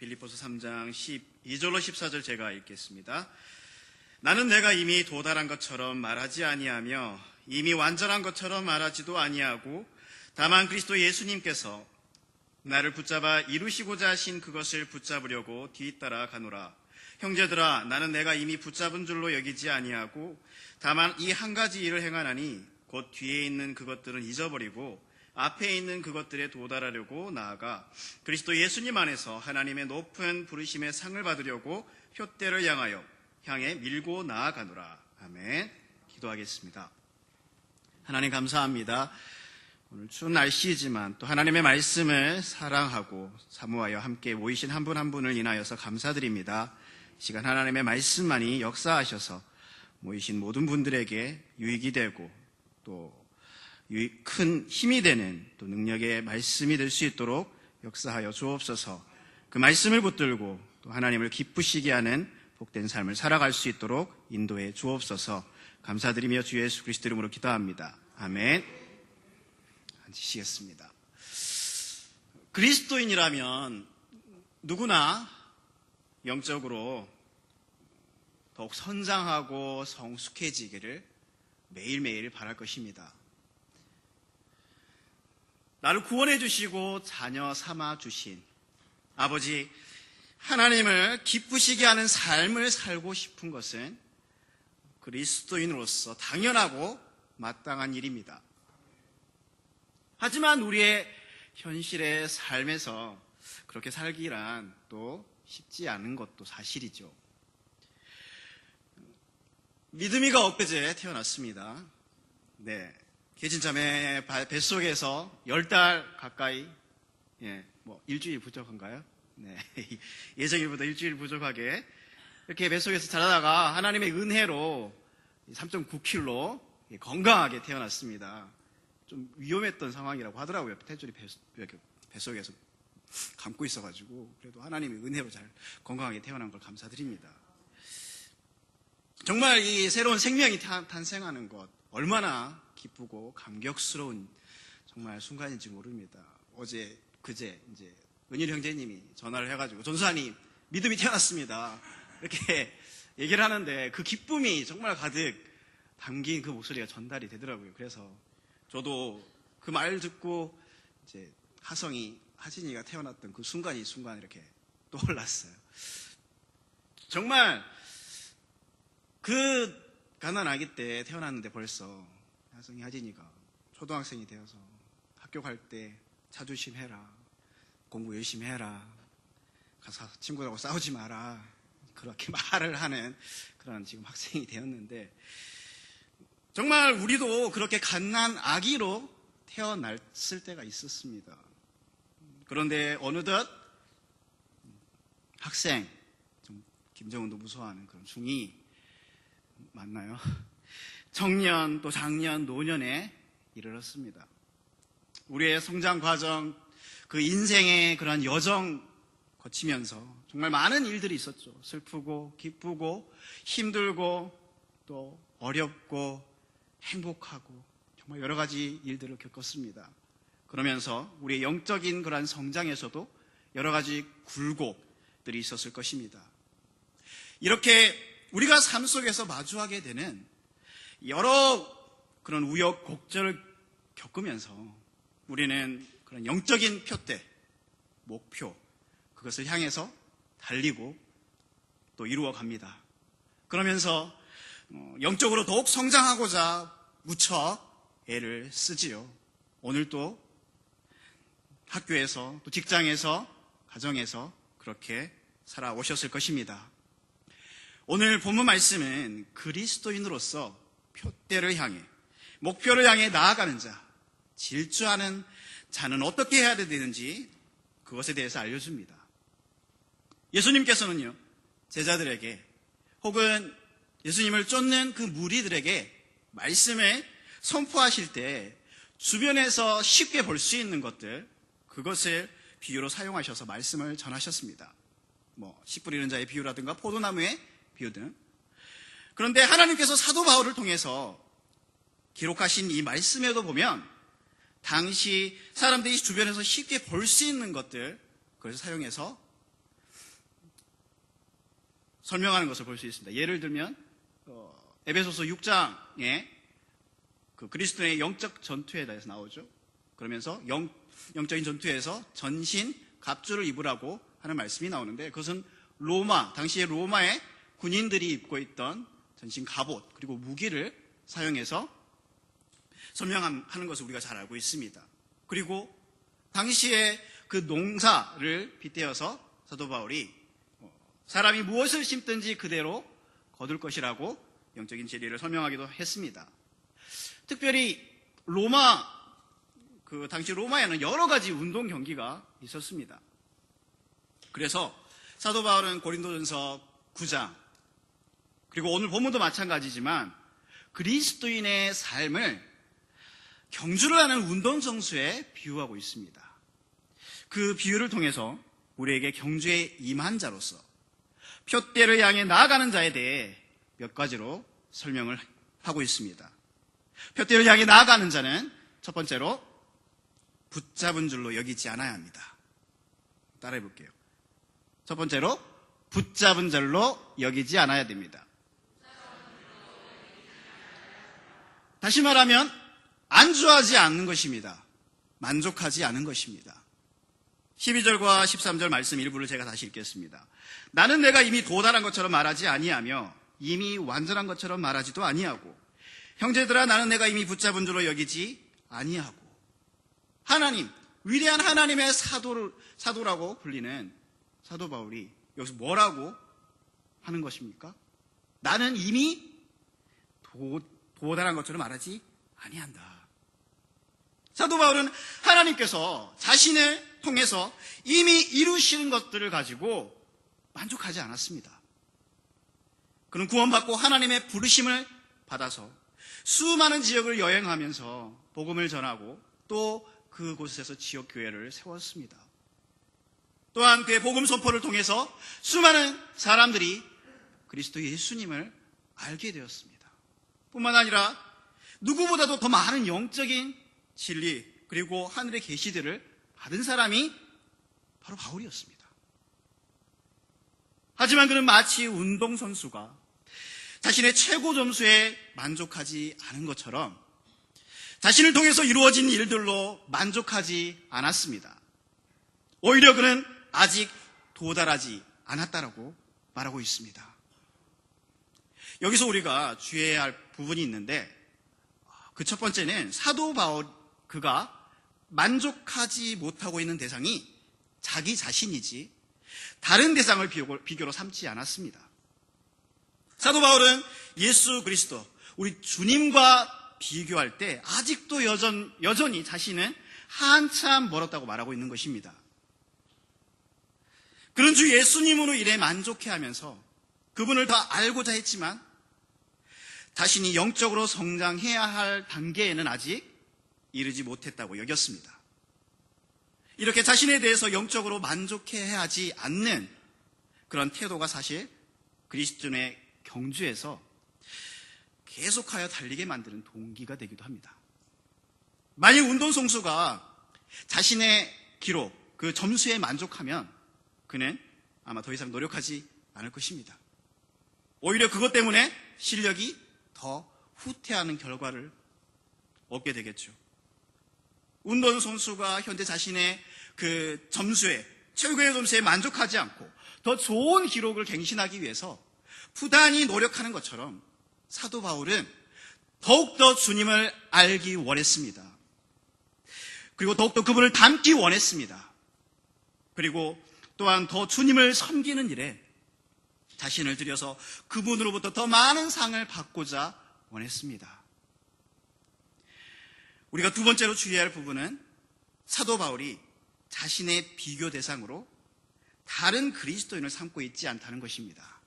빌립보서 3장 12절로 14절 제가 읽겠습니다. 나는 내가 이미 도달한 것처럼 말하지 아니하며 이미 완전한 것처럼 말하지도 아니하고 다만 그리스도 예수님께서 나를 붙잡아 이루시고자 하신 그것을 붙잡으려고 뒤따라 가노라. 형제들아, 나는 내가 이미 붙잡은 줄로 여기지 아니하고 다만 이 한 가지 일을 행하나니 곧 뒤에 있는 그것들은 잊어버리고 앞에 있는 그것들에 도달하려고 나아가 그리스도 예수님 안에서 하나님의 높은 부르심의 상을 받으려고 표대를 향해 밀고 나아가노라. 아멘. 기도하겠습니다. 하나님 감사합니다. 오늘 추운 날씨이지만 또 하나님의 말씀을 사랑하고 사모하여 함께 모이신 한 분 한 분을 인하여서 감사드립니다. 이 시간 하나님의 말씀만이 역사하셔서 모이신 모든 분들에게 유익이 되고 또 큰 힘이 되는 또 능력의 말씀이 될 수 있도록 역사하여 주옵소서. 그 말씀을 붙들고 또 하나님을 기쁘시게 하는 복된 삶을 살아갈 수 있도록 인도해 주옵소서. 감사드리며 주 예수 그리스도 이름으로 기도합니다. 아멘. 앉으시겠습니다. 그리스도인이라면 누구나 영적으로 더욱 성장하고 성숙해지기를 매일매일 바랄 것입니다. 나를 구원해 주시고 자녀 삼아 주신 아버지 하나님을 기쁘시게 하는 삶을 살고 싶은 것은 그리스도인으로서 당연하고 마땅한 일입니다. 하지만 우리의 현실의 삶에서 그렇게 살기란 또 쉽지 않은 것도 사실이죠. 믿음이가 엊그제 태어났습니다. 네. 계진자매 뱃속에서 10달 가까이, 일주일 부족한가요? 네. 예정일보다 일주일 부족하게 이렇게 뱃속에서 자라다가 하나님의 은혜로 3.9kg 건강하게 태어났습니다. 좀 위험했던 상황이라고 하더라고요. 태줄이 뱃속에서 감고 있어가지고. 그래도 하나님의 은혜로 잘 건강하게 태어난 걸 감사드립니다. 정말 이 새로운 생명이 탄생하는 것, 얼마나 기쁘고 감격스러운 정말 순간인지 모릅니다. 그제 은일 형제님이 전화를 해가지고 전수사님 믿음이 태어났습니다. 이렇게 얘기를 하는데 그 기쁨이 정말 가득 담긴 그 목소리가 전달이 되더라고요. 그래서 저도 그 말 듣고 이제 하진이가 태어났던 그 순간 이렇게 떠올랐어요. 정말 그 가난 아기 때 태어났는데 벌써 하진이가 초등학생이 되어서 학교 갈 때 자존심 해라, 공부 열심히 해라, 가서 친구들하고 싸우지 마라, 그렇게 말을 하는 그런 지금 학생이 되었는데, 정말 우리도 그렇게 갓난 아기로 태어났을 때가 있었습니다. 그런데 어느덧 학생, 좀 김정은도 무서워하는 그런 중2 맞나요? 청년, 또 장년, 노년에 이르렀습니다. 우리의 성장 과정, 그 인생의 그런 여정 거치면서 정말 많은 일들이 있었죠. 슬프고, 기쁘고, 힘들고, 또 어렵고, 행복하고, 정말 여러 가지 일들을 겪었습니다. 그러면서 우리의 영적인 그런 성장에서도 여러 가지 굴곡들이 있었을 것입니다. 이렇게 우리가 삶 속에서 마주하게 되는 여러 그런 우여곡절을 겪으면서 우리는 그런 영적인 표대, 목표, 그것을 향해서 달리고 또 이루어 갑니다. 그러면서 영적으로 더욱 성장하고자 무척 애를 쓰지요. 오늘도 학교에서 또 직장에서 가정에서 그렇게 살아오셨을 것입니다. 오늘 본문 말씀은 그리스도인으로서 표대를 향해, 목표를 향해 나아가는 자, 질주하는 자는 어떻게 해야 되는지 그것에 대해서 알려줍니다. 예수님께서는요, 제자들에게 혹은 예수님을 쫓는 그 무리들에게 말씀을 선포하실 때 주변에서 쉽게 볼 수 있는 것들, 그것을 비유로 사용하셔서 말씀을 전하셨습니다. 씨 뿌리는 자의 비유라든가 포도나무의 비유 등. 그런데 하나님께서 사도 바울을 통해서 기록하신 이 말씀에도 보면 당시 사람들이 주변에서 쉽게 볼 수 있는 것들, 그것을 사용해서 설명하는 것을 볼 수 있습니다. 예를 들면 에베소서 6장에 그 그리스도의 영적 전투에 대해서 나오죠. 그러면서 영적인 전투에서 전신 갑주를 입으라고 하는 말씀이 나오는데, 그것은 당시의 로마의 군인들이 입고 있던 전신 갑옷 그리고 무기를 사용해서 설명하는 것을 우리가 잘 알고 있습니다. 그리고 당시에 그 농사를 빗대어서 사도 바울이 사람이 무엇을 심든지 그대로 거둘 것이라고 영적인 진리를 설명하기도 했습니다. 특별히 당시 로마에는 여러 가지 운동 경기가 있었습니다. 그래서 사도 바울은 고린도전서 9장, 그리고 오늘 본문도 마찬가지지만 그리스도인의 삶을 경주를 하는 운동선수에 비유하고 있습니다. 그 비유를 통해서 우리에게 경주에 임한 자로서 표대를 향해 나아가는 자에 대해 몇 가지로 설명을 하고 있습니다. 표대를 향해 나아가는 자는 첫 번째로 붙잡은 줄로 여기지 않아야 합니다. 따라해 볼게요. 첫 번째로 붙잡은 줄로 여기지 않아야 됩니다. 다시 말하면 안주하지 않는 것입니다. 만족하지 않은 것입니다. 12절과 13절 말씀 일부를 제가 다시 읽겠습니다. 나는 내가 이미 도달한 것처럼 말하지 아니하며 이미 완전한 것처럼 말하지도 아니하고, 형제들아 나는 내가 이미 붙잡은 줄로 여기지 아니하고. 하나님, 위대한 하나님의 사도라고 불리는 사도 바울이 여기서 뭐라고 하는 것입니까? 나는 이미 도달한 것처럼 말하지 아니한다. 사도 바울은 하나님께서 자신을 통해서 이미 이루시는 것들을 가지고 만족하지 않았습니다. 그는 구원받고 하나님의 부르심을 받아서 수많은 지역을 여행하면서 복음을 전하고 또 그곳에서 지역교회를 세웠습니다. 또한 그의 복음 선포를 통해서 수많은 사람들이 그리스도 예수님을 알게 되었습니다. 뿐만 아니라 누구보다도 더 많은 영적인 진리 그리고 하늘의 계시들을 받은 사람이 바로 바울이었습니다. 하지만 그는 마치 운동선수가 자신의 최고 점수에 만족하지 않은 것처럼 자신을 통해서 이루어진 일들로 만족하지 않았습니다. 오히려 그는 아직 도달하지 않았다라고 말하고 있습니다. 여기서 우리가 주의해야 할 부분이 있는데, 그 첫 번째는 사도 바울 그가 만족하지 못하고 있는 대상이 자기 자신이지 다른 대상을 비교로 삼지 않았습니다. 사도 바울은 예수 그리스도, 우리 주님과 비교할 때 아직도 여전히 자신은 한참 멀었다고 말하고 있는 것입니다. 그런 주 예수님으로 인해 만족해하면서 그분을 더 알고자 했지만 자신이 영적으로 성장해야 할 단계에는 아직 이르지 못했다고 여겼습니다. 이렇게 자신에 대해서 영적으로 만족해야 하지 않는 그런 태도가 사실 그리스도인의 경주에서 계속하여 달리게 만드는 동기가 되기도 합니다. 만약 운동선수가 자신의 기록, 그 점수에 만족하면 그는 아마 더 이상 노력하지 않을 것입니다. 오히려 그것 때문에 실력이 더 후퇴하는 결과를 얻게 되겠죠. 운동선수가 현재 자신의 그 점수에, 최고의 점수에 만족하지 않고 더 좋은 기록을 갱신하기 위해서 부단히 노력하는 것처럼 사도 바울은 더욱더 주님을 알기 원했습니다. 그리고 더욱더 그분을 닮기 원했습니다. 그리고 또한 더 주님을 섬기는 일에 자신을 들여서 그분으로부터 더 많은 상을 받고자 원했습니다. 우리가 두 번째로 주의해야 할 부분은 사도 바울이 자신의 비교 대상으로 다른 그리스도인을 삼고 있지 않다는 것입니다.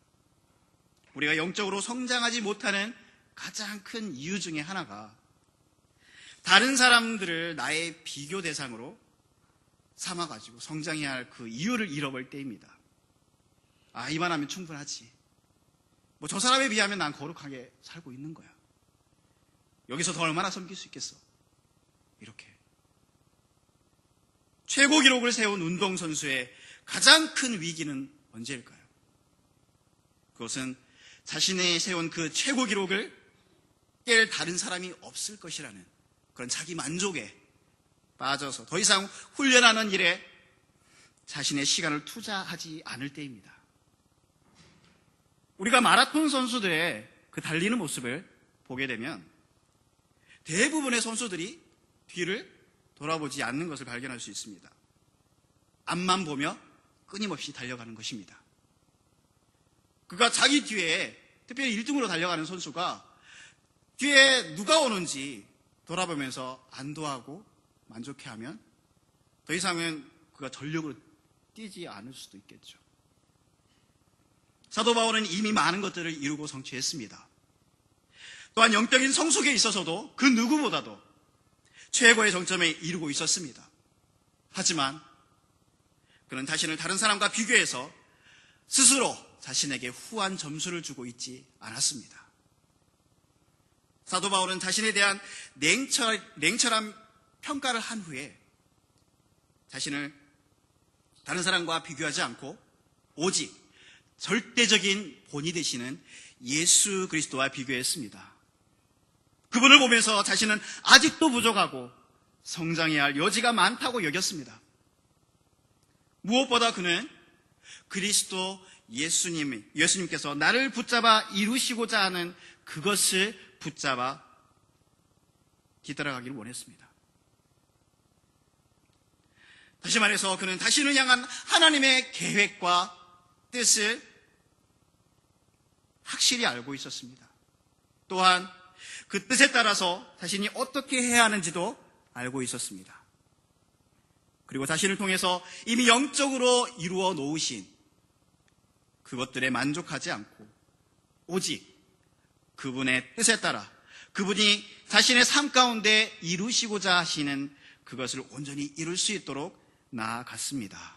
우리가 영적으로 성장하지 못하는 가장 큰 이유 중에 하나가 다른 사람들을 나의 비교 대상으로 삼아가지고 성장해야 할 그 이유를 잃어버릴 때입니다. 이만하면 충분하지. 저 사람에 비하면 난 거룩하게 살고 있는 거야. 여기서 더 얼마나 섬길 수 있겠어. 이렇게. 최고 기록을 세운 운동선수의 가장 큰 위기는 언제일까요? 그것은 자신이 세운 그 최고 기록을 깰 다른 사람이 없을 것이라는 그런 자기 만족에 빠져서 더 이상 훈련하는 일에 자신의 시간을 투자하지 않을 때입니다. 우리가 마라톤 선수들의 그 달리는 모습을 보게 되면 대부분의 선수들이 뒤를 돌아보지 않는 것을 발견할 수 있습니다. 앞만 보며 끊임없이 달려가는 것입니다. 그가 자기 뒤에, 특별히 1등으로 달려가는 선수가 뒤에 누가 오는지 돌아보면서 안도하고 만족해하면 더 이상은 그가 전력으로 뛰지 않을 수도 있겠죠. 사도 바울은 이미 많은 것들을 이루고 성취했습니다. 또한 영적인 성숙에 있어서도 그 누구보다도 최고의 정점에 이르고 있었습니다. 하지만 그는 자신을 다른 사람과 비교해서 스스로 자신에게 후한 점수를 주고 있지 않았습니다. 사도 바울은 자신에 대한 냉철한 평가를 한 후에 자신을 다른 사람과 비교하지 않고 오직 절대적인 본이 되시는 예수 그리스도와 비교했습니다. 그분을 보면서 자신은 아직도 부족하고 성장해야 할 여지가 많다고 여겼습니다. 무엇보다 그는 그리스도 예수님께서 나를 붙잡아 이루시고자 하는 그것을 붙잡아 뒤따라가기를 원했습니다. 다시 말해서 그는 자신을 향한 하나님의 계획과 뜻을 확실히 알고 있었습니다. 또한 그 뜻에 따라서 자신이 어떻게 해야 하는지도 알고 있었습니다. 그리고 자신을 통해서 이미 영적으로 이루어 놓으신 그것들에 만족하지 않고 오직 그분의 뜻에 따라 그분이 자신의 삶 가운데 이루시고자 하시는 그것을 온전히 이룰 수 있도록 나아갔습니다.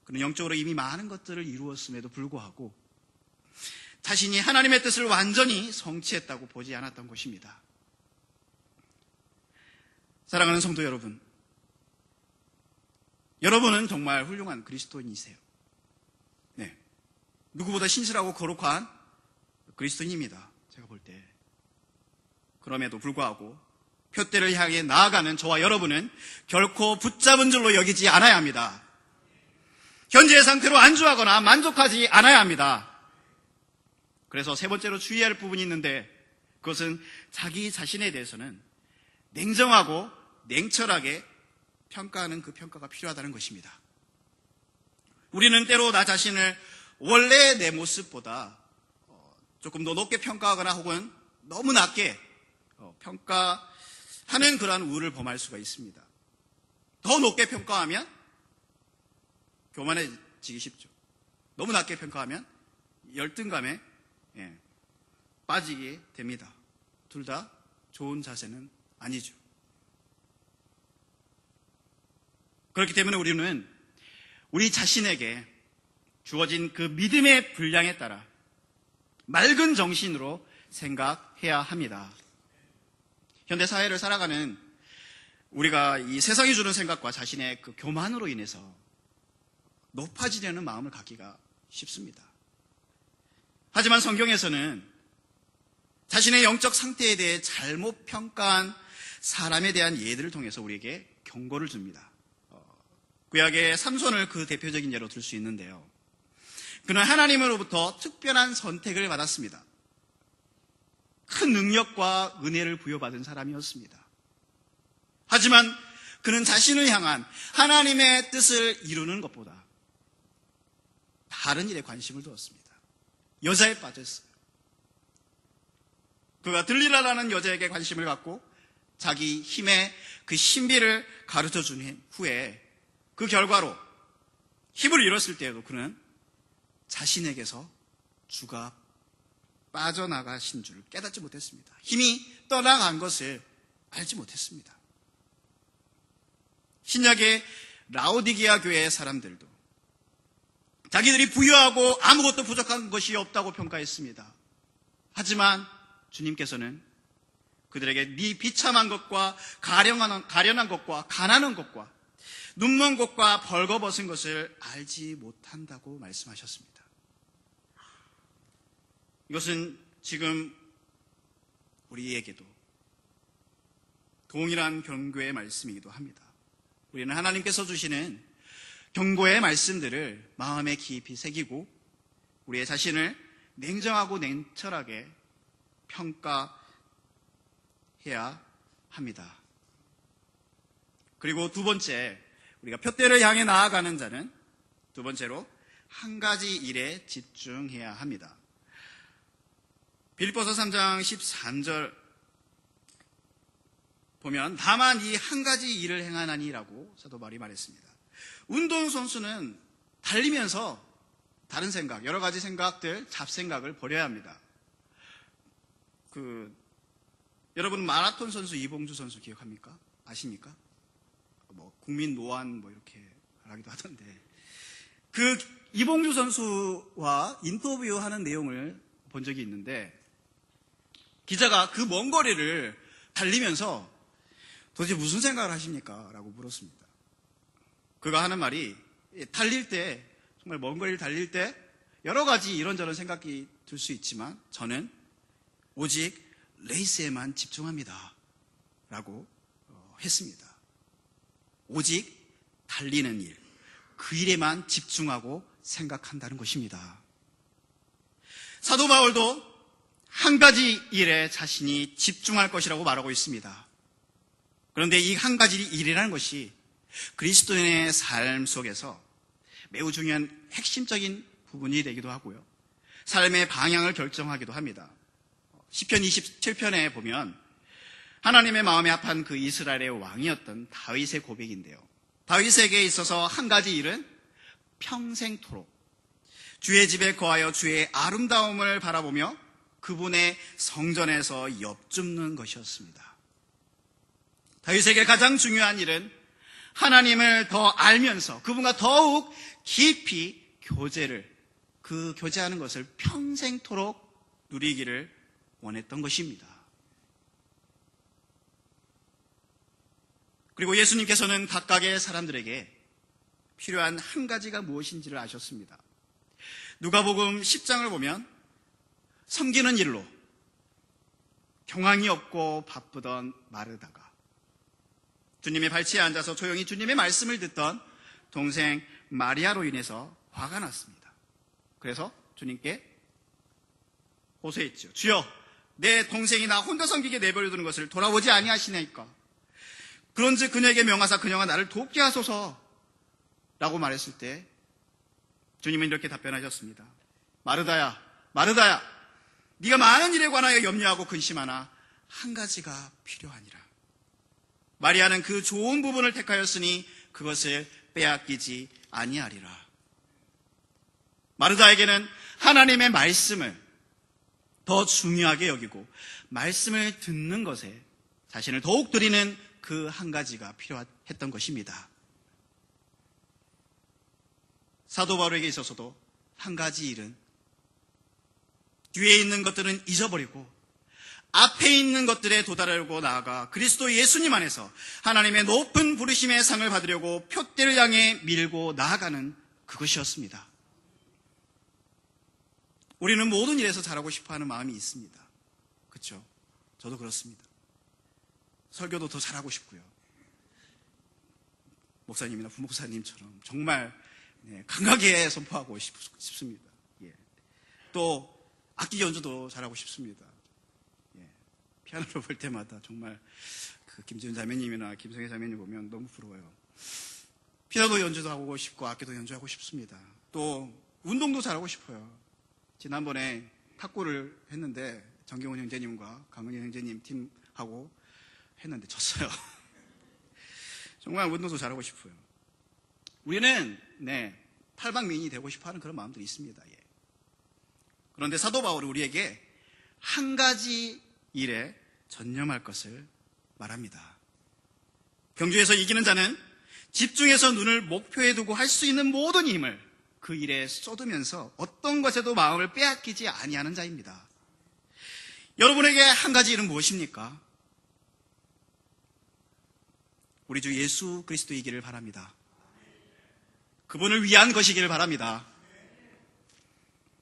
그는 영적으로 이미 많은 것들을 이루었음에도 불구하고 자신이 하나님의 뜻을 완전히 성취했다고 보지 않았던 것입니다. 사랑하는 성도 여러분, 여러분은 정말 훌륭한 그리스도인이세요. 네, 누구보다 신실하고 거룩한 그리스도인입니다. 제가 볼 때. 그럼에도 불구하고 표대를 향해 나아가는 저와 여러분은 결코 붙잡은 줄로 여기지 않아야 합니다. 현재의 상태로 안주하거나 만족하지 않아야 합니다. 그래서 세 번째로 주의해야 할 부분이 있는데 그것은 자기 자신에 대해서는 냉정하고 냉철하게 평가하는 그 평가가 필요하다는 것입니다. 우리는 때로 나 자신을 원래 내 모습보다 조금 더 높게 평가하거나 혹은 너무 낮게 평가하는 그러한 우를 범할 수가 있습니다. 더 높게 평가하면 교만해지기 쉽죠. 너무 낮게 평가하면 열등감에 빠지게 됩니다. 둘 다 좋은 자세는 아니죠. 그렇기 때문에 우리는 우리 자신에게 주어진 그 믿음의 분량에 따라 맑은 정신으로 생각해야 합니다. 현대 사회를 살아가는 우리가 이 세상이 주는 생각과 자신의 그 교만으로 인해서 높아지려는 마음을 갖기가 쉽습니다. 하지만 성경에서는 자신의 영적 상태에 대해 잘못 평가한 사람에 대한 예들을 통해서 우리에게 경고를 줍니다. 구약의 삼손을 그 대표적인 예로 들 수 있는데요. 그는 하나님으로부터 특별한 선택을 받았습니다. 큰 능력과 은혜를 부여받은 사람이었습니다. 하지만 그는 자신을 향한 하나님의 뜻을 이루는 것보다 다른 일에 관심을 두었습니다. 여자에 빠졌어요. 그가 들리라라는 여자에게 관심을 갖고 자기 힘의 그 신비를 가르쳐 준 후에 그 결과로 힘을 잃었을 때에도 그는 자신에게서 주가 빠져나가신 줄 깨닫지 못했습니다. 힘이 떠나간 것을 알지 못했습니다. 신약의 라오디게아 교회의 사람들도 자기들이 부유하고 아무것도 부족한 것이 없다고 평가했습니다. 하지만 주님께서는 그들에게 네 비참한 것과 가련한 것과 가난한 것과 눈먼 것과 벌거벗은 것을 알지 못한다고 말씀하셨습니다. 이것은 지금 우리에게도 동일한 경고의 말씀이기도 합니다. 우리는 하나님께서 주시는 경고의 말씀들을 마음에 깊이 새기고 우리의 자신을 냉정하고 냉철하게 평가해야 합니다. 그리고 두 번째, 우리가 표대를 향해 나아가는 자는 두 번째로 한 가지 일에 집중해야 합니다. 빌립보서 3장 13절 보면 다만 이 한 가지 일을 행하나니라고 사도 바울이 말했습니다. 운동선수는 달리면서 다른 생각, 여러 가지 생각들, 잡생각을 버려야 합니다. 여러분 마라톤 선수 이봉주 선수 기억합니까? 아십니까? 국민 노안 이렇게 말하기도 하던데 이봉주 선수와 인터뷰하는 내용을 본 적이 있는데 기자가 그 먼 거리를 달리면서 도대체 무슨 생각을 하십니까? 라고 물었습니다. 그가 하는 말이 달릴 때 정말 먼 거리를 달릴 때 여러 가지 이런저런 생각이 들 수 있지만 저는 오직 레이스에만 집중합니다. 라고 했습니다. 오직 달리는 일, 그 일에만 집중하고 생각한다는 것입니다. 사도 바울도 한 가지 일에 자신이 집중할 것이라고 말하고 있습니다. 그런데 이 한 가지 일이라는 것이 그리스도인의 삶 속에서 매우 중요한 핵심적인 부분이 되기도 하고요. 삶의 방향을 결정하기도 합니다. 시편 27편에 보면 하나님의 마음에 합한 그 이스라엘의 왕이었던 다윗의 고백인데요. 다윗에게 있어서 한 가지 일은 평생토록 주의 집에 거하여 주의 아름다움을 바라보며 그분의 성전에서 엽줍는 것이었습니다. 다윗에게 가장 중요한 일은 하나님을 더 알면서 그분과 더욱 깊이 교제하는 것을 평생토록 누리기를 원했던 것입니다. 그리고 예수님께서는 각각의 사람들에게 필요한 한 가지가 무엇인지를 아셨습니다. 누가복음 10장을 보면 섬기는 일로 경황이 없고 바쁘던 마르다가 주님의 발치에 앉아서 조용히 주님의 말씀을 듣던 동생 마리아로 인해서 화가 났습니다. 그래서 주님께 호소했죠. 주여, 내 동생이 나 혼자 섬기게 내버려두는 것을 돌아보지 아니하시나이까. 그런즉 그녀에게 명하사 그녀가 나를 돕게 하소서 라고 말했을 때 주님은 이렇게 답변하셨습니다. 마르다야, 마르다야, 네가 많은 일에 관하여 염려하고 근심하나 한 가지가 필요하니라. 마리아는 그 좋은 부분을 택하였으니 그것을 빼앗기지 아니하리라. 마르다에게는 하나님의 말씀을 더 중요하게 여기고 말씀을 듣는 것에 자신을 더욱 드리는 그 한 가지가 필요했던 것입니다. 사도 바울에게 있어서도 한 가지 일은 뒤에 있는 것들은 잊어버리고 앞에 있는 것들에 도달하려고 나아가 그리스도 예수님 안에서 하나님의 높은 부르심의 상을 받으려고 표대를 향해 밀고 나아가는 그것이었습니다. 우리는 모든 일에서 잘하고 싶어하는 마음이 있습니다. 그렇죠? 저도 그렇습니다. 설교도 더 잘하고 싶고요. 목사님이나 부목사님처럼 정말 강하게 선포하고 싶습니다. 또 악기 연주도 잘하고 싶습니다. 피아노를 볼 때마다 정말 그 김지훈 자매님이나 김성애 자매님 보면 너무 부러워요. 피아노 연주도 하고 싶고 악기도 연주하고 싶습니다. 또 운동도 잘하고 싶어요. 지난번에 탁구를 했는데 정경훈 형제님과 강은희 형제님 팀하고 했는데 졌어요. 정말 운동도 잘하고 싶어요. 우리는 팔방미인이 되고 싶어하는 그런 마음들이 있습니다. 그런데 사도 바울이 우리에게 한 가지 일에 전념할 것을 말합니다. 경주에서 이기는 자는 집중해서 눈을 목표에 두고 할 수 있는 모든 힘을 그 일에 쏟으면서 어떤 것에도 마음을 빼앗기지 아니하는 자입니다. 여러분에게 한 가지 일은 무엇입니까? 우리 주 예수 그리스도이기를 바랍니다. 그분을 위한 것이기를 바랍니다.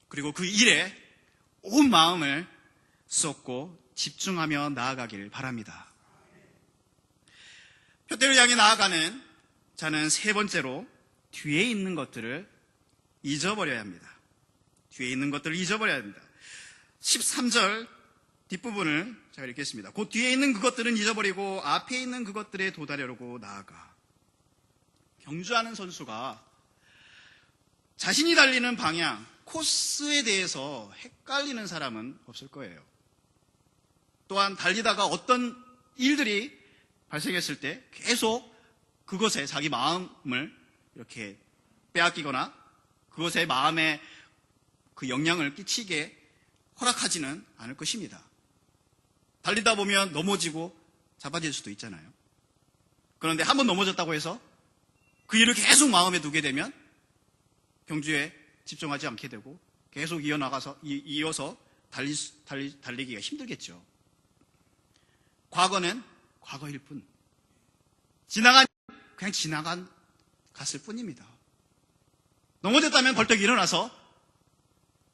그리고 그 일에 온 마음을 쏟고 집중하며 나아가기를 바랍니다. 표대를 향해 나아가는 자는 세 번째로 뒤에 있는 것들을 잊어버려야 합니다. 뒤에 있는 것들을 잊어버려야 합니다. 13절 뒷부분을 제가 읽겠습니다. 그 뒤에 있는 그것들은 잊어버리고 앞에 있는 그것들에 도달하려고 나아가. 경주하는 선수가 자신이 달리는 방향, 코스에 대해서 헷갈리는 사람은 없을 거예요. 또한 달리다가 어떤 일들이 발생했을 때 계속 그것에 자기 마음을 이렇게 빼앗기거나 그것에 마음에 그 영향을 끼치게 허락하지는 않을 것입니다. 달리다 보면 넘어지고 자빠질 수도 있잖아요. 그런데 한번 넘어졌다고 해서 그 일을 계속 마음에 두게 되면 경주에 집중하지 않게 되고 계속 이어서 달리기가 힘들겠죠. 과거는 과거일 뿐. 그냥 갔을 뿐입니다. 넘어졌다면 벌떡 일어나서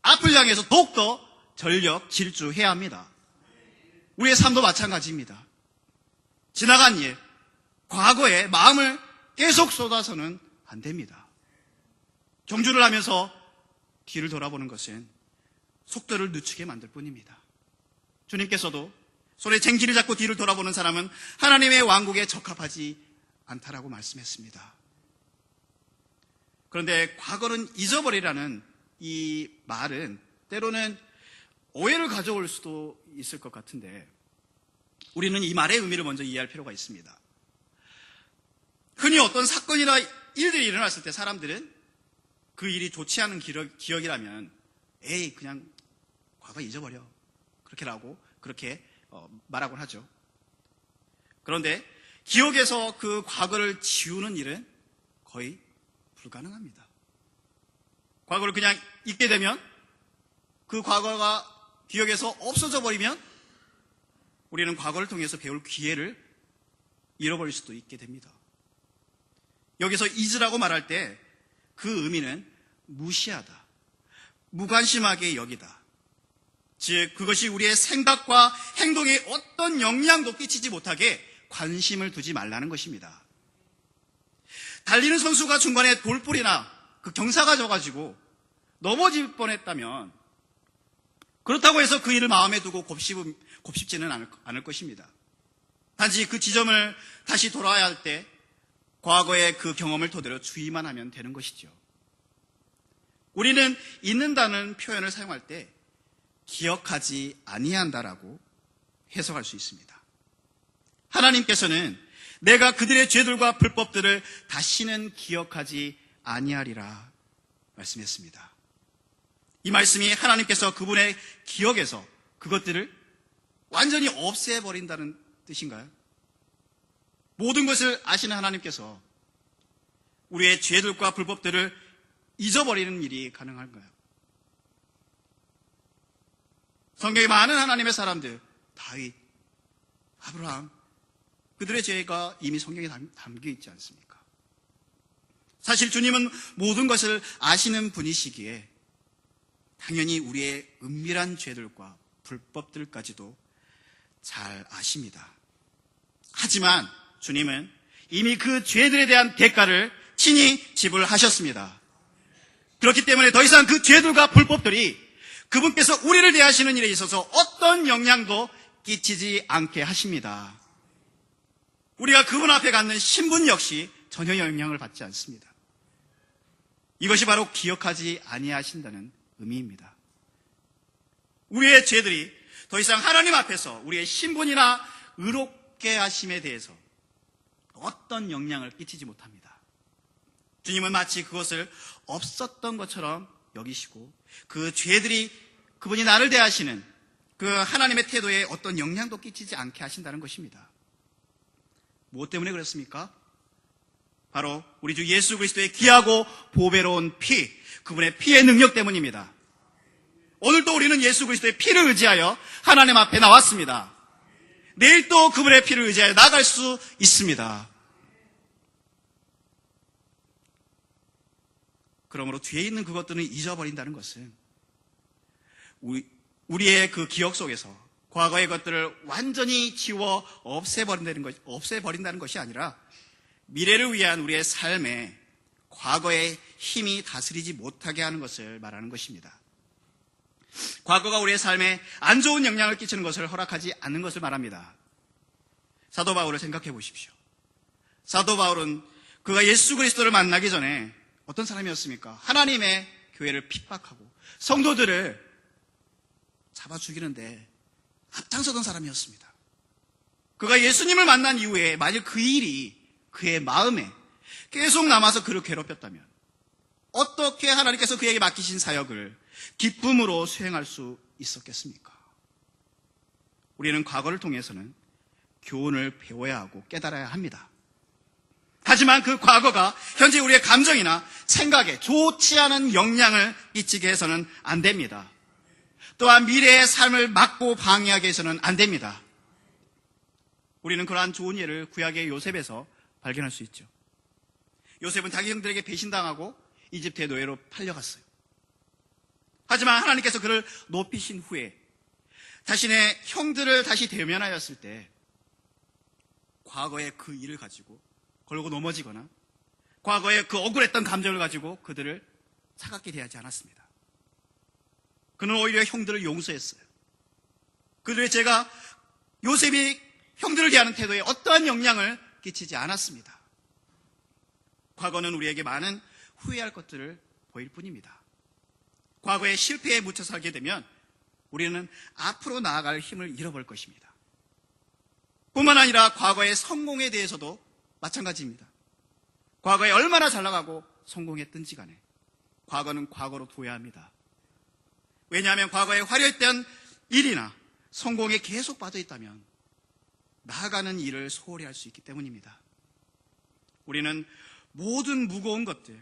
앞을 향해서 더욱더 전력 질주해야 합니다. 우리의 삶도 마찬가지입니다. 지나간 일, 과거에 마음을 계속 쏟아서는 안 됩니다. 경주를 하면서 뒤를 돌아보는 것은 속도를 늦추게 만들 뿐입니다. 주님께서도 손에 쟁기를 잡고 뒤를 돌아보는 사람은 하나님의 왕국에 적합하지 않다라고 말씀했습니다. 그런데 과거는 잊어버리라는 이 말은 때로는 오해를 가져올 수도 있을 것 같은데 우리는 이 말의 의미를 먼저 이해할 필요가 있습니다. 흔히 어떤 사건이나 일들이 일어났을 때 사람들은 그 일이 좋지 않은 기억이라면 에이 그냥 과거 잊어버려 그렇게 말하곤 하죠. 그런데 기억에서 그 과거를 지우는 일은 거의 불가능합니다. 과거를 그냥 잊게 되면 그 과거가 기억에서 없어져 버리면 우리는 과거를 통해서 배울 기회를 잃어버릴 수도 있게 됩니다. 여기서 잊으라고 말할 때 그 의미는 무시하다, 무관심하게 여기다. 즉 그것이 우리의 생각과 행동에 어떤 영향도 끼치지 못하게 관심을 두지 말라는 것입니다. 달리는 선수가 중간에 돌불이나 그 경사가 져가지고 넘어질 뻔했다면 그렇다고 해서 그 일을 마음에 두고 곱씹지는 않을 것입니다. 단지 그 지점을 다시 돌아야 할 때 과거의 그 경험을 토대로 주의만 하면 되는 것이죠. 우리는 잊는다는 표현을 사용할 때 기억하지 아니한다라고 해석할 수 있습니다. 하나님께서는 내가 그들의 죄들과 불법들을 다시는 기억하지 아니하리라 말씀했습니다. 이 말씀이 하나님께서 그분의 기억에서 그것들을 완전히 없애버린다는 뜻인가요? 모든 것을 아시는 하나님께서 우리의 죄들과 불법들을 잊어버리는 일이 가능한가요? 성경에 많은 하나님의 사람들, 다윗, 아브라함, 그들의 죄가 이미 성경에 담겨 있지 않습니까? 사실 주님은 모든 것을 아시는 분이시기에 당연히 우리의 은밀한 죄들과 불법들까지도 잘 아십니다. 하지만 주님은 이미 그 죄들에 대한 대가를 친히 지불하셨습니다. 그렇기 때문에 더 이상 그 죄들과 불법들이 그분께서 우리를 대하시는 일에 있어서 어떤 영향도 끼치지 않게 하십니다. 우리가 그분 앞에 갖는 신분 역시 전혀 영향을 받지 않습니다. 이것이 바로 기억하지 아니하신다는 의미입니다. 우리의 죄들이 더 이상 하나님 앞에서 우리의 신분이나 의롭게 하심에 대해서 어떤 영향을 끼치지 못합니다. 주님은 마치 그것을 없었던 것처럼 여기시고 그 죄들이 그분이 나를 대하시는 그 하나님의 태도에 어떤 영향도 끼치지 않게 하신다는 것입니다. 무엇 때문에 그렇습니까? 바로 우리 주 예수 그리스도의 귀하고 보배로운 피, 그분의 피의 능력 때문입니다. 오늘도 우리는 예수 그리스도의 피를 의지하여 하나님 앞에 나왔습니다. 내일 또 그분의 피를 의지하여 나갈 수 있습니다. 그러므로 뒤에 있는 그것들은 잊어버린다는 것은 우리의 그 기억 속에서 과거의 것들을 완전히 지워 없애버린다는 것이 아니라 미래를 위한 우리의 삶에 과거의 힘이 다스리지 못하게 하는 것을 말하는 것입니다. 과거가 우리의 삶에 안 좋은 영향을 끼치는 것을 허락하지 않는 것을 말합니다. 사도 바울을 생각해 보십시오. 사도 바울은 그가 예수 그리스도를 만나기 전에 어떤 사람이었습니까? 하나님의 교회를 핍박하고 성도들을 잡아 죽이는데 앞장서던 사람이었습니다. 그가 예수님을 만난 이후에 만일 그 일이 그의 마음에 계속 남아서 그를 괴롭혔다면 어떻게 하나님께서 그에게 맡기신 사역을 기쁨으로 수행할 수 있었겠습니까? 우리는 과거를 통해서는 교훈을 배워야 하고 깨달아야 합니다. 하지만 그 과거가 현재 우리의 감정이나 생각에 좋지 않은 영향을 끼치게 해서는 안 됩니다. 또한 미래의 삶을 막고 방해하게 해서는 안 됩니다. 우리는 그러한 좋은 예를 구약의 요셉에서 발견할 수 있죠. 요셉은 자기 형들에게 배신당하고 이집트의 노예로 팔려갔어요. 하지만 하나님께서 그를 높이신 후에 자신의 형들을 다시 대면하였을 때 과거의 그 일을 가지고 걸고 넘어지거나 과거의 그 억울했던 감정을 가지고 그들을 차갑게 대하지 않았습니다. 그는 오히려 형들을 용서했어요. 그들의 죄가 요셉이 형들을 대하는 태도에 어떠한 영향을 끼치지 않았습니다. 과거는 우리에게 많은 후회할 것들을 보일 뿐입니다. 과거의 실패에 묻혀 살게 되면 우리는 앞으로 나아갈 힘을 잃어버릴 것입니다. 뿐만 아니라 과거의 성공에 대해서도 마찬가지입니다. 과거에 얼마나 잘 나가고 성공했든지 간에 과거는 과거로 둬야 합니다. 왜냐하면 과거에 화려했던 일이나 성공에 계속 빠져있다면 나아가는 일을 소홀히 할 수 있기 때문입니다. 우리는 모든 무거운 것들,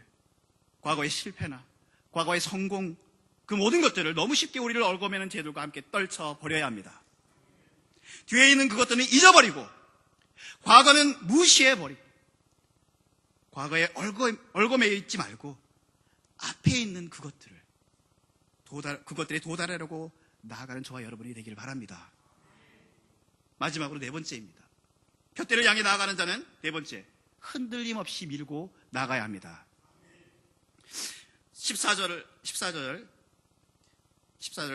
과거의 실패나 과거의 성공, 그 모든 것들을 너무 쉽게 우리를 얽어매는 죄들과 함께 떨쳐버려야 합니다. 뒤에 있는 그것들은 잊어버리고 과거는 무시해버리고 과거에 얽어매여 있지 말고 앞에 있는 그것들에 도달하려고 나아가는 저와 여러분이 되기를 바랍니다. 마지막으로 네 번째입니다. 푯대를 향해 나아가는 자는 네 번째, 흔들림 없이 밀고 나가야 합니다. 14절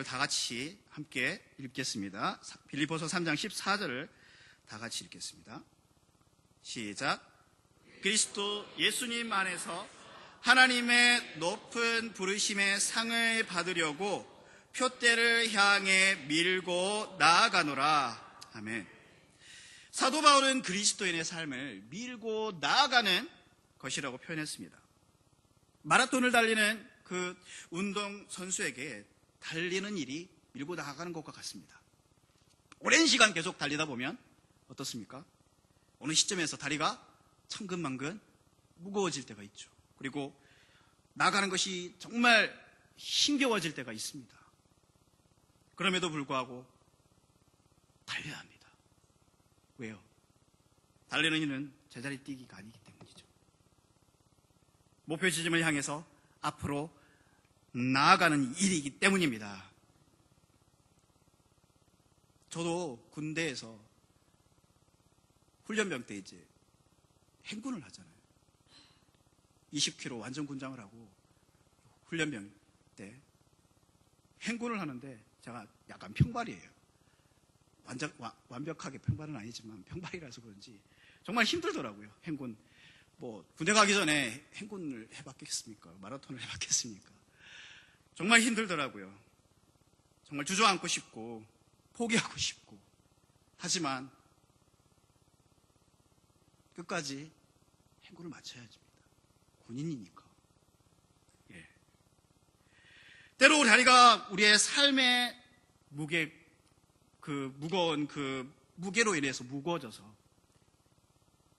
다 같이 함께 읽겠습니다. 빌립보서 3장 14절을 다 같이 읽겠습니다. 시작. 그리스도 예수님 안에서 하나님의 높은 부르심의 상을 받으려고 푯대를 향해 밀고 나아가노라. 아멘. 사도 바울은 그리스도인의 삶을 밀고 나아가는 것이라고 표현했습니다. 마라톤을 달리는 그 운동 선수에게 달리는 일이 밀고 나아가는 것과 같습니다. 오랜 시간 계속 달리다 보면 어떻습니까? 어느 시점에서 다리가 천근만근 무거워질 때가 있죠. 그리고 나가는 것이 정말 힘겨워질 때가 있습니다. 그럼에도 불구하고 달려야 합니다. 왜요? 달리는 이는 제자리 뛰기가 아니기 때문이죠. 목표 지점을 향해서 앞으로 나아가는 일이기 때문입니다. 저도 군대에서 훈련병 때 이제 행군을 하잖아요. 20km 완전 군장을 하고 훈련병 때 행군을 하는데 제가 약간 평발이에요. 완벽하게 평발은 아니지만 평발이라서 그런지 정말 힘들더라고요. 행군. 군대 가기 전에 행군을 해봤겠습니까? 마라톤을 해봤겠습니까? 정말 힘들더라고요. 정말 주저앉고 싶고 포기하고 싶고 하지만 끝까지 행군을 마쳐야 합니다. 군인이니까. 예. 때로 우리가 우리의 삶의 무거운 그 무게로 인해서 무거워져서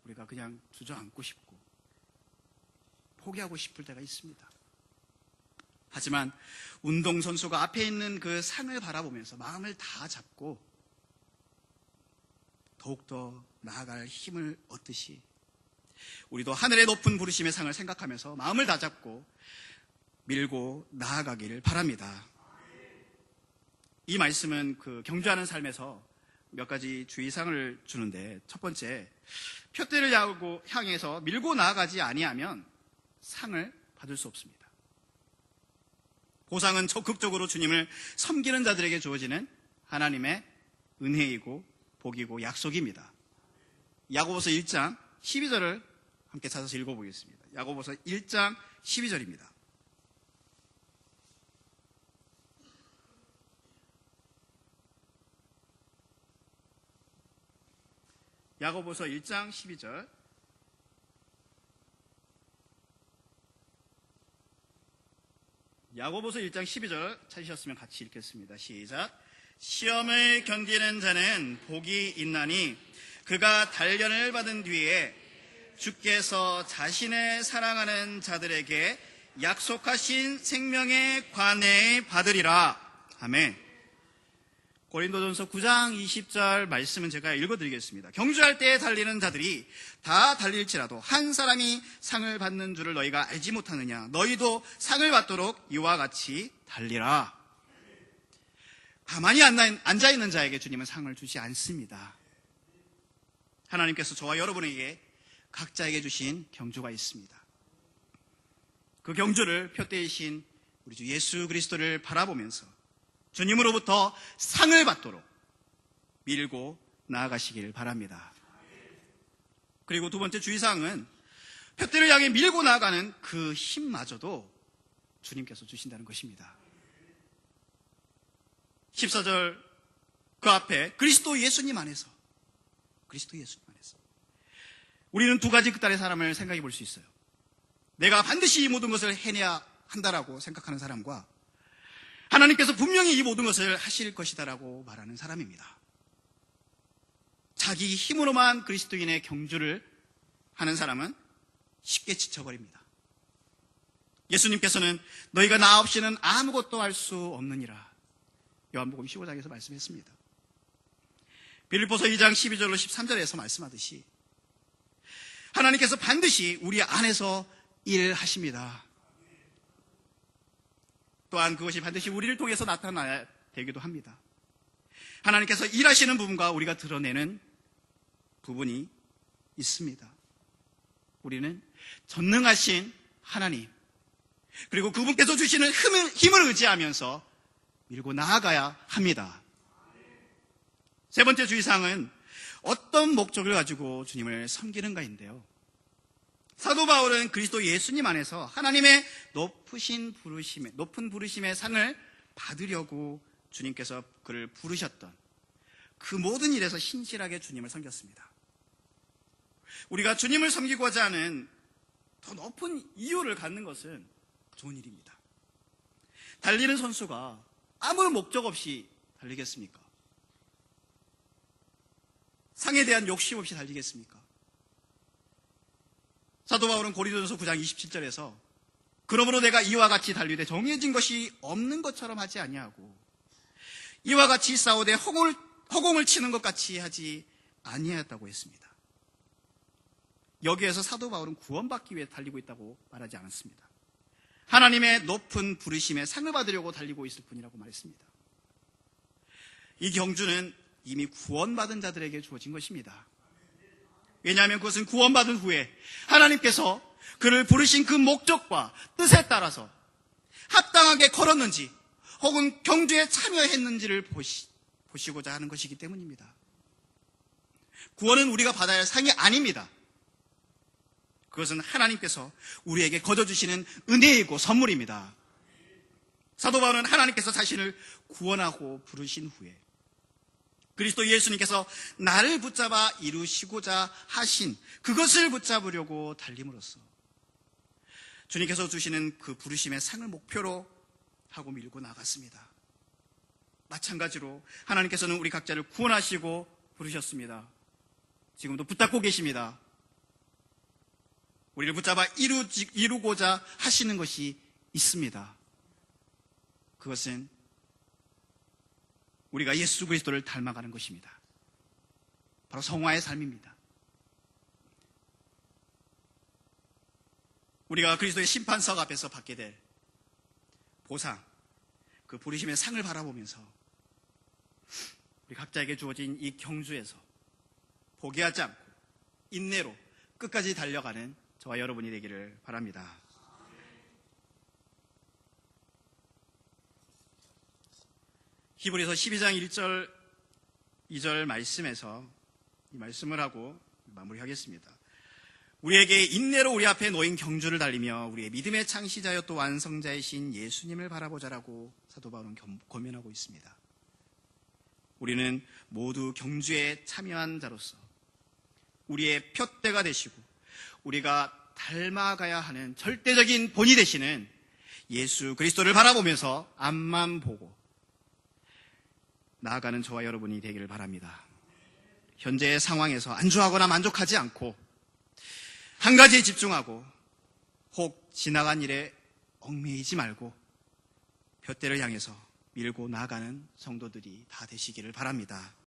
우리가 그냥 주저앉고 싶고 포기하고 싶을 때가 있습니다. 하지만 운동선수가 앞에 있는 그 상을 바라보면서 마음을 다 잡고 더욱더 나아갈 힘을 얻듯이 우리도 하늘의 높은 부르심의 상을 생각하면서 마음을 다 잡고 밀고 나아가기를 바랍니다. 이 말씀은 경주하는 삶에서 몇 가지 주의사항을 주는데, 첫 번째, 표대를 향해서 밀고 나아가지 아니하면 상을 받을 수 없습니다. 보상은 적극적으로 주님을 섬기는 자들에게 주어지는 하나님의 은혜이고 복이고 약속입니다. 야고보서 1장 12절을 함께 찾아서 읽어보겠습니다. 야고보서 1장 12절입니다. 야고보서 1장 12절. 야고보서 1장 12절 찾으셨으면 같이 읽겠습니다. 시작. 시험을 견디는 자는 복이 있나니 그가 단련을 받은 뒤에 주께서 자신을 사랑하는 자들에게 약속하신 생명의 관에 받으리라. 아멘. 고린도전서 9장 20절 말씀은 제가 읽어드리겠습니다. 경주할 때 달리는 자들이 다 달릴지라도 한 사람이 상을 받는 줄을 너희가 알지 못하느냐. 너희도 상을 받도록 이와 같이 달리라. 가만히 앉아있는 자에게 주님은 상을 주지 않습니다. 하나님께서 저와 여러분에게 각자에게 주신 경주가 있습니다. 그 경주를 표대이신 우리 주 예수 그리스도를 바라보면서 주님으로부터 상을 받도록 밀고 나아가시길 바랍니다. 그리고 두 번째 주의사항은 표대를 향해 밀고 나아가는 그 힘마저도 주님께서 주신다는 것입니다. 14절 그 앞에 그리스도 예수님 안에서 우리는 두 가지 극단의 사람을 생각해 볼 수 있어요. 내가 반드시 이 모든 것을 해내야 한다라고 생각하는 사람과 하나님께서 분명히 이 모든 것을 하실 것이다라고 말하는 사람입니다. 자기 힘으로만 그리스도인의 경주를 하는 사람은 쉽게 지쳐버립니다. 예수님께서는 너희가 나 없이는 아무것도 할 수 없느니라. 요한복음 15장에서 말씀했습니다. 빌립보서 2장 12절로 13절에서 말씀하듯이 하나님께서 반드시 우리 안에서 일하십니다. 또한 그것이 반드시 우리를 통해서 나타나야 되기도 합니다. 하나님께서 일하시는 부분과 우리가 드러내는 부분이 있습니다. 우리는 전능하신 하나님, 그리고 그분께서 주시는 힘을 의지하면서 밀고 나아가야 합니다. 세 번째 주의사항은 어떤 목적을 가지고 주님을 섬기는가인데요. 사도 바울은 그리스도 예수님 안에서 하나님의 높은 부르심의 상을 받으려고 주님께서 그를 부르셨던 그 모든 일에서 신실하게 주님을 섬겼습니다. 우리가 주님을 섬기고자 하는 더 높은 이유를 갖는 것은 좋은 일입니다. 달리는 선수가 아무 목적 없이 달리겠습니까? 상에 대한 욕심 없이 달리겠습니까? 사도 바울은 고린도전서 9장 27절에서 그러므로 내가 이와 같이 달리되 정해진 것이 없는 것처럼 하지 아니하고 이와 같이 싸우되 허공을 치는 것 같이 하지 아니하였다고 했습니다. 여기에서 사도 바울은 구원받기 위해 달리고 있다고 말하지 않았습니다. 하나님의 높은 부르심에 상을 받으려고 달리고 있을 뿐이라고 말했습니다. 이 경주는 이미 구원받은 자들에게 주어진 것입니다. 왜냐하면 그것은 구원받은 후에 하나님께서 그를 부르신 그 목적과 뜻에 따라서 합당하게 걸었는지 혹은 경주에 참여했는지를 보시고자 하는 것이기 때문입니다. 구원은 우리가 받아야 할 상이 아닙니다. 그것은 하나님께서 우리에게 거저주시는 은혜이고 선물입니다. 사도 바울은 하나님께서 자신을 구원하고 부르신 후에 그리스도 예수님께서 나를 붙잡아 이루시고자 하신 그것을 붙잡으려고 달림으로써 주님께서 주시는 그 부르심의 상을 목표로 하고 밀고 나갔습니다. 마찬가지로 하나님께서는 우리 각자를 구원하시고 부르셨습니다. 지금도 붙잡고 계십니다. 우리를 붙잡아 이루고자 하시는 것이 있습니다. 그것은 우리가 예수 그리스도를 닮아가는 것입니다. 바로 성화의 삶입니다. 우리가 그리스도의 심판석 앞에서 받게 될 보상, 그 부르심의 상을 바라보면서 우리 각자에게 주어진 이 경주에서 포기하지 않고 인내로 끝까지 달려가는 저와 여러분이 되기를 바랍니다. 히브리서 12장 1절 2절 말씀에서 이 말씀을 하고 마무리하겠습니다. 우리에게 인내로 우리 앞에 놓인 경주를 달리며 우리의 믿음의 창시자여 또 완성자이신 예수님을 바라보자라고 사도 바울은 권면하고 있습니다. 우리는 모두 경주에 참여한 자로서 우리의 푯대가 되시고 우리가 닮아가야 하는 절대적인 본이 되시는 예수 그리스도를 바라보면서 앞만 보고 나아가는 저와 여러분이 되기를 바랍니다. 현재의 상황에서 안주하거나 만족하지 않고 한 가지에 집중하고 혹 지나간 일에 얽매이지 말고 푯대를 향해서 밀고 나아가는 성도들이 다 되시기를 바랍니다.